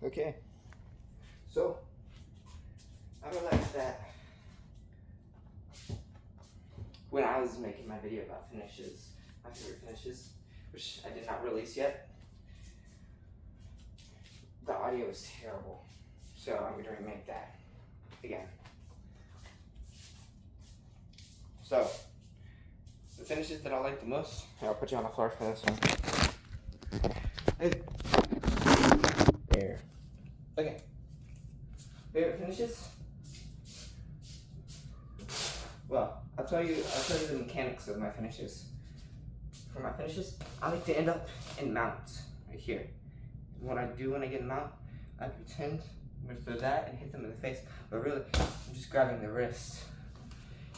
Okay, so I realized that when I was making my video about finishes, my favorite finishes, which I did not release yet, the audio is terrible. So I'm going to remake that again. So, the finishes that I like the most, here, I'll put you on the floor for this one. There. Okay. Favorite finishes? Well, I'll tell you the mechanics of my finishes. For my finishes, I like to end up in mounts, right here. And what I do when I get in mount, I pretend I'm gonna throw that and hit them in the face, but really, I'm just grabbing the wrist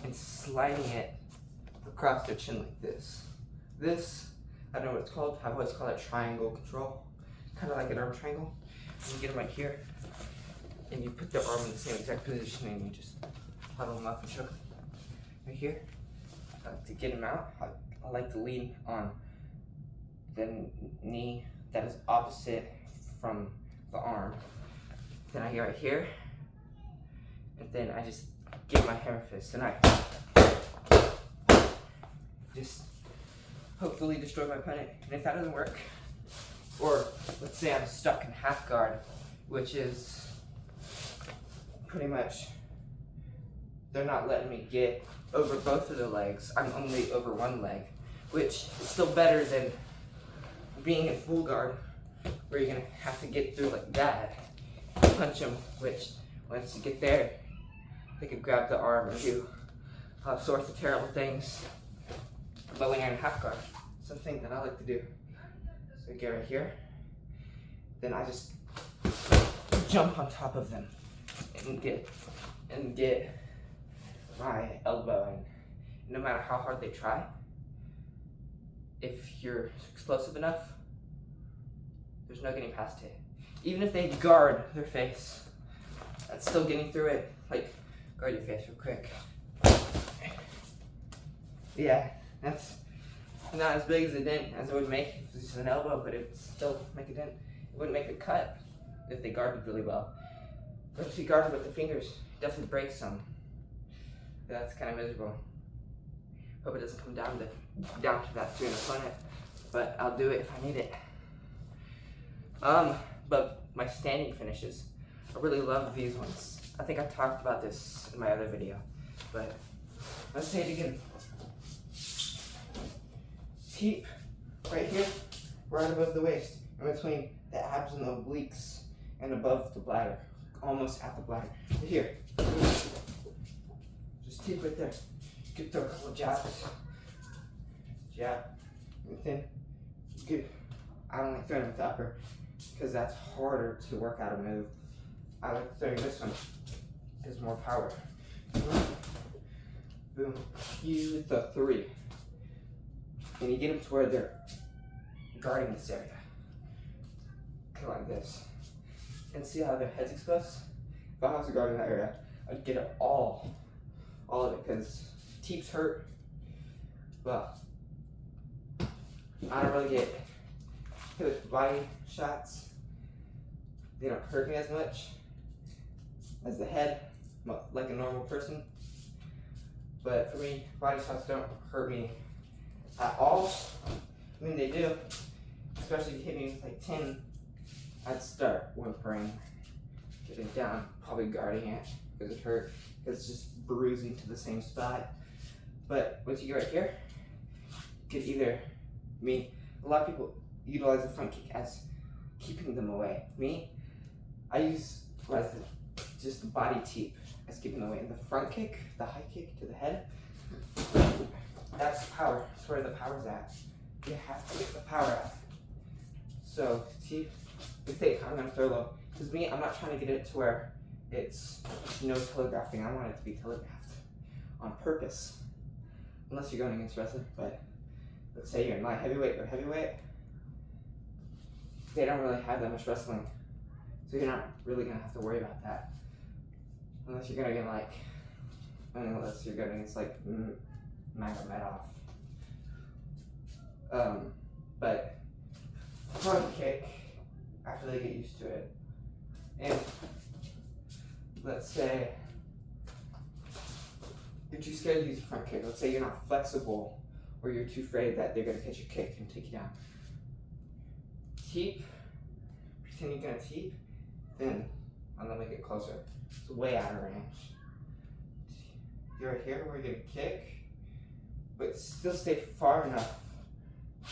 and sliding it across their chin like this. This, I don't know what it's called, I've always called it triangle control. Kind of like an arm triangle. And you get them right here, and you put their arm in the same exact position, and you just huddle them up and choke them. Right here, to get them out, I like to lean on the knee that is opposite from the arm. Then I get right here, and then I just get my hammer fist, and I just hopefully destroy my opponent. And if that doesn't work, or let's say I'm stuck in half guard, which is pretty much they're not letting me get over both of the legs, I'm only over one leg, which is still better than being in full guard, where you're gonna have to get through like that, punch them, which once you get there, they could grab the arm and do all sorts of terrible things. But when you're in half guard, something that I like to do. So I get right here, then I just jump on top of them and get my elbow in. No matter how hard they try, if you're explosive enough, there's no getting past it. Even if they guard their face, that's still getting through it. Like, guard your face real quick. Yeah, that's not as big as a dent as it would make if it was just an elbow, but it would still make a dent. It wouldn't make a cut if they guarded really well. But if you guarded with the fingers, it definitely breaks some. That's kind of miserable. Hope it doesn't come down to that to an opponent, but I'll do it if I need it. But my standing finishes, I really love these ones. I think I talked about this in my other video, but let's say it again. Teep right here, right above the waist, in between the abs and the obliques, and above the bladder, almost at the bladder. Here, just teep right there. You could throw a couple of jabs, jab, and then you could, I don't like throwing with the upper, because that's harder to work out a move. I like throwing this one, there's more power. Boom, you with the 3. And you get them to where they're guarding this area. Kind of like this. And see how their head's exposed? If I was guarding that area, I'd get it all of it, because teeps hurt. But I don't really get hit with body shots. They don't hurt me as much as the head, like a normal person. But for me, body shots don't hurt me at all. I mean, they do, especially if you hit me with like 10, I'd start whimpering, getting down, probably guarding it because it hurt, because it's just bruising to the same spot. But once you get right here, you could either, a lot of people utilize the front kick as keeping them away. Me, I use just the body teep as keeping them away. And the front kick, the high kick to the head, that's power. That's where the power's at. You have to get the power out. So, see, I'm gonna throw low. Because me, I'm not trying to get it to where it's no telegraphing. I want it to be telegraphed on purpose. Unless you're going against wrestling, but let's say you're in light heavyweight or heavyweight, they don't really have that much wrestling. So you're not really gonna have to worry about that. Unless you're going against like Magomedov. But front kick, after they get used to it, And let's say you're too scared to use a front kick. Let's say you're not flexible or you're too afraid that they're going to catch your kick and take you down. Teep, pretend you're going to teep, then I'm going to make it closer. It's way out of range. You're right here where you're going to kick, but still stay far enough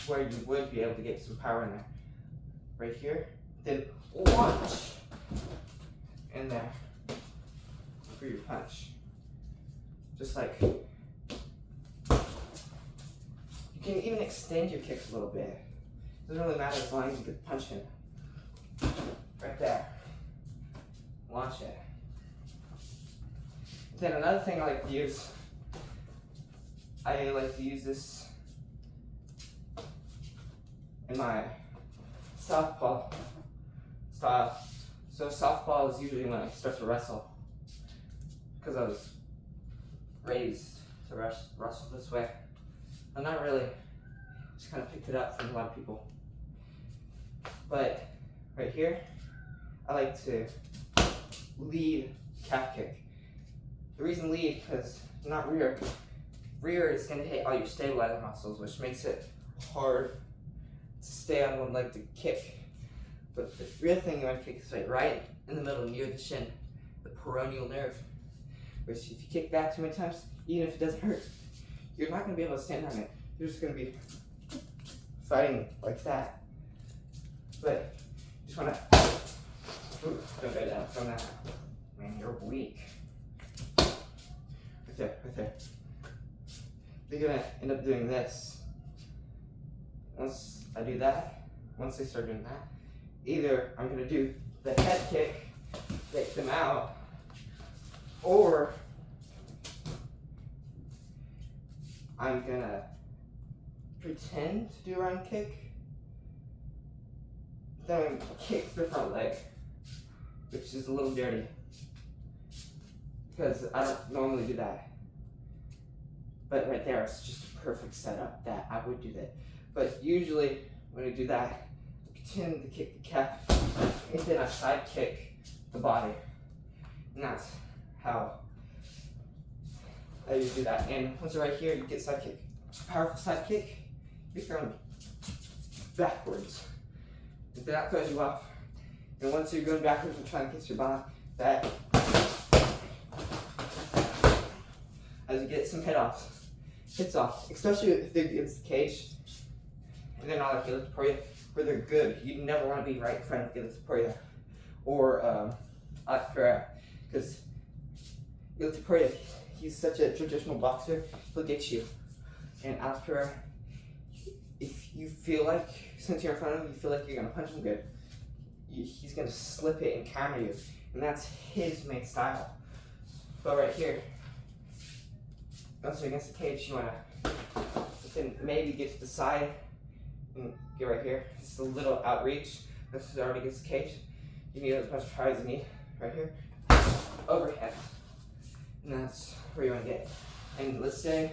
where you would be able to get some power in there. Right here, then launch in there for your punch. Just like, you can even extend your kicks a little bit. Doesn't really matter as long as you get punch in. Right there. Launch it. Then another thing I like to use, this in my softball style. So softball is usually when I start to wrestle, because I was raised to wrestle this way. I'm not really, just kind of picked it up from a lot of people. But right here, I like to lead calf kick. The reason lead, because not rear. Rear is going to hit all your stabilizer muscles, which makes it hard to stay on one leg to kick. But the real thing you want to kick is right in the middle, near the shin, the peroneal nerve. Which if you kick that too many times, even if it doesn't hurt, you're not going to be able to stand on it. You're just going to be fighting like that. But you just want to, don't go down from that. Man, you're weak. Right there, right there. You're going to end up doing this. Once I do that, once they start doing that, either I'm going to do the head kick, take them out, or I'm going to pretend to do a round kick, then kick the front leg, which is a little dirty, because I don't normally do that. But right there, it's just a perfect setup that I would do that. But usually, when I do that, I pretend to kick the calf, and then I side kick the body. And that's how I usually do that. And once you're right here, you get side kick. Powerful side kick, you're throwing backwards. And that throws you off. And once you're going backwards and trying to kiss your body, that, as you get some hits off, especially if they're against the cage, and they're not like Gilles de Poirier, where they're good. You never want to be right in front of Gilles de Poirier or Alex Pereira, because Gilles de Poirier, he's such a traditional boxer, he'll get you. And Alex Pereira, if you feel like, since you're in front of him, you feel like you're going to punch him good, he's going to slip it and counter you. And that's his main style. But right here, once you're against the cage, you want to maybe get to the side and get right here. Just a little outreach. This is already against the cage. You need as much power as you need. Right here. Overhead. And that's where you want to get. And let's say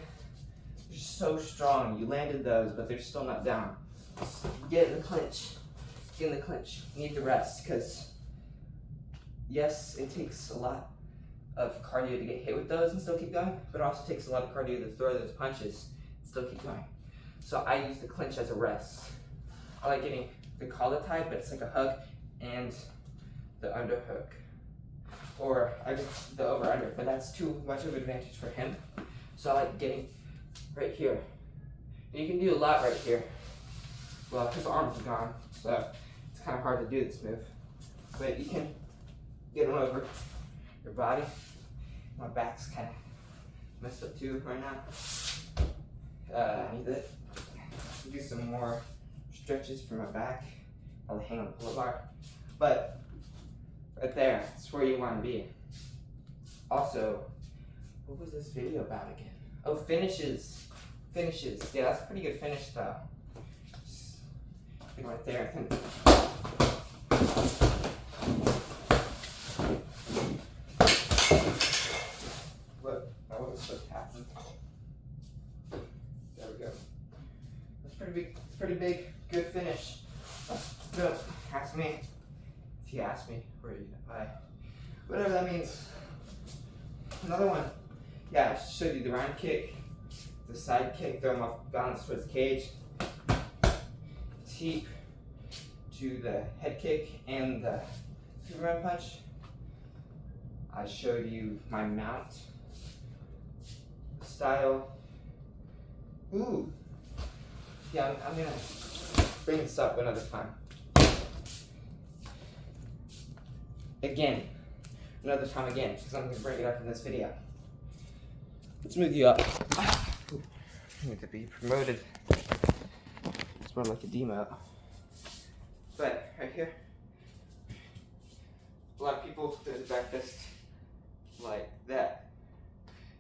you're so strong. You landed those, but they're still not down. Just get in the clinch. Get in the clinch. You need to rest, because yes, it takes a lot of cardio to get hit with those and still keep going, but it also takes a lot of cardio to throw those punches and still keep going. So I use the clinch as a rest. I like getting the collar tied, but it's like a hug, and the underhook. Or I just the over under, but that's too much of an advantage for him. So I like getting right here. And you can do a lot right here. Well, his arms are gone, so it's kind of hard to do this move. But you can get him over your body. My back's kind of messed up too right now. I need to do some more stretches for my back. I'll hang on the pull-up bar. But right there, that's where you want to be. Also, what was this video about again? Oh, finishes. Finishes. Yeah, that's a pretty good finish style. Just right there. Look, that wasn't supposed to happen. There we go. That's pretty big. It's pretty big. Good finish. Good. Ask me. See asked me, or whatever that means. Another one. Yeah, I showed you the round kick, the side kick, throw him off balance towards the cage, teep to the head kick and the Superman punch. I showed you my mount style. Ooh. Yeah, I'm gonna bring this up another time. Again. Another time again, because I'm gonna bring it up in this video. Let's move you up. Ooh. I need to be promoted. It's more like a demote. But right here, a lot of people do the back fist like that.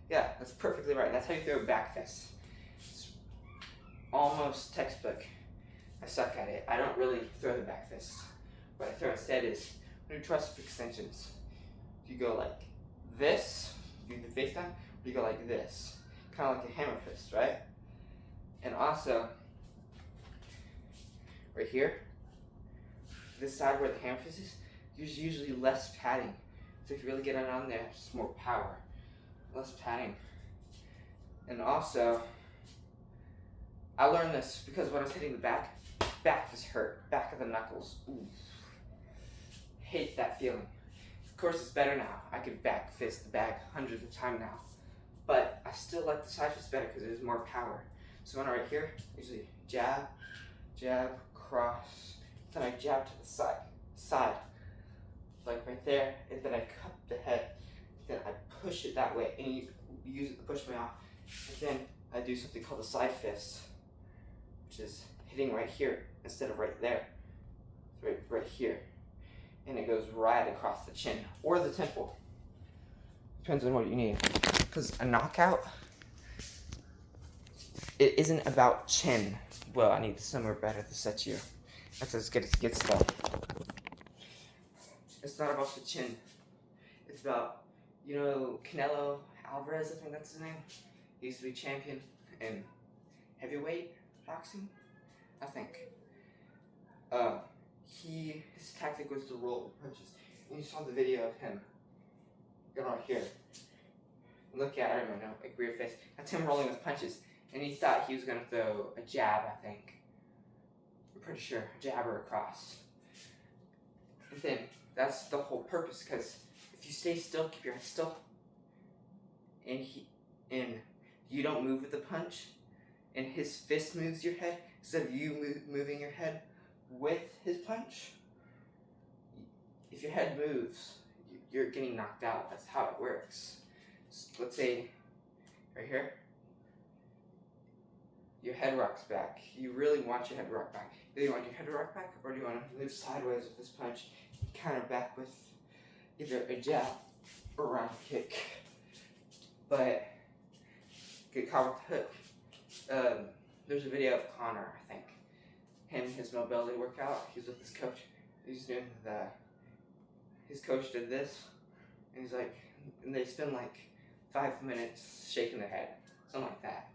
Yeah, that's perfectly right. That's how you throw a back fist. It's almost textbook. I suck at it. I don't really throw the back fist. What I throw instead is when you tricep extensions. You go like this, you do the face down, or you go like this. Kind of like a hammer fist, right? And also, right here, this side where the hammer fist is, there's usually less padding. So if you really get it on there, it's more power. Less padding. And also, I learned this because when I was hitting the back just hurt. Back of the knuckles. Ooh. Hate that feeling. Of course, it's better now. I could back fist the bag hundreds of times now. But I still like the side fist better because there's more power. So when I'm right here, usually jab, jab, cross. Then I jab to the side, like right there, and then I cup the head. Then I push it that way, and you use it to push me off. And then I do something called a side fist, which is hitting right here instead of right there. Right here. And it goes right across the chin or the temple. Depends on what you need. Because a knockout, it isn't about chin. Well, I need somewhere better to set you. That's as good as it gets though. It's not about the chin. It's about, you know, Canelo Alvarez, I think that's his name. He used to be champion in heavyweight boxing, I think. His tactic was to roll with punches. And you saw the video of him. Go right here. Look at it, I don't know, like weird face. That's him rolling with punches. And he thought he was gonna throw a jab, I think. I'm pretty sure, a jab or a cross. And then, that's the whole purpose, because if you stay still, keep your head still, and you don't move with the punch, and his fist moves your head, instead of you moving your head with his punch, if your head moves, you're getting knocked out. That's how it works. So let's say, right here, your head rocks back. You really want your head to rock back. Do you want your head to rock back, or do you want to move sideways with this punch, counter back with either a jab or a round kick? But get caught with the hook. There's a video of Connor, I think. Him, his mobility workout. He's with his coach. He's doing his coach did this, and he's like, and they spend like 5 minutes shaking their head, something like that.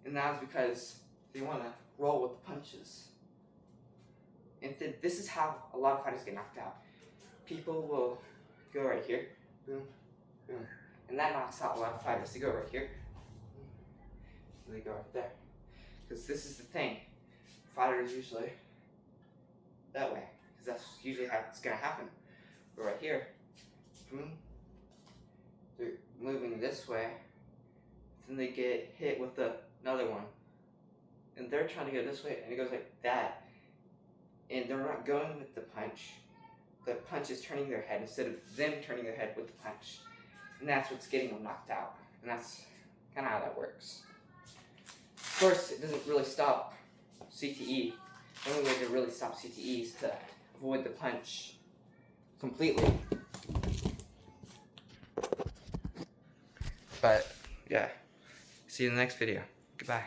And that's because they want to roll with the punches. And this is how a lot of fighters get knocked out. People will go right here, boom, boom, and that knocks out a lot of fighters. They go right here, and they go right there. Because this is the thing, fighters usually that way, because that's usually how it's going to happen. But right here, boom, they're moving this way, then they get hit with another one, and they're trying to go this way, and it goes like that, and they're not going with the punch. The punch is turning their head instead of them turning their head with the punch, and that's what's getting them knocked out, and that's kind of how that works. Of course, it doesn't really stop CTE. The only way to really stop CTE is to avoid the punch completely. But yeah, see you in the next video. Goodbye.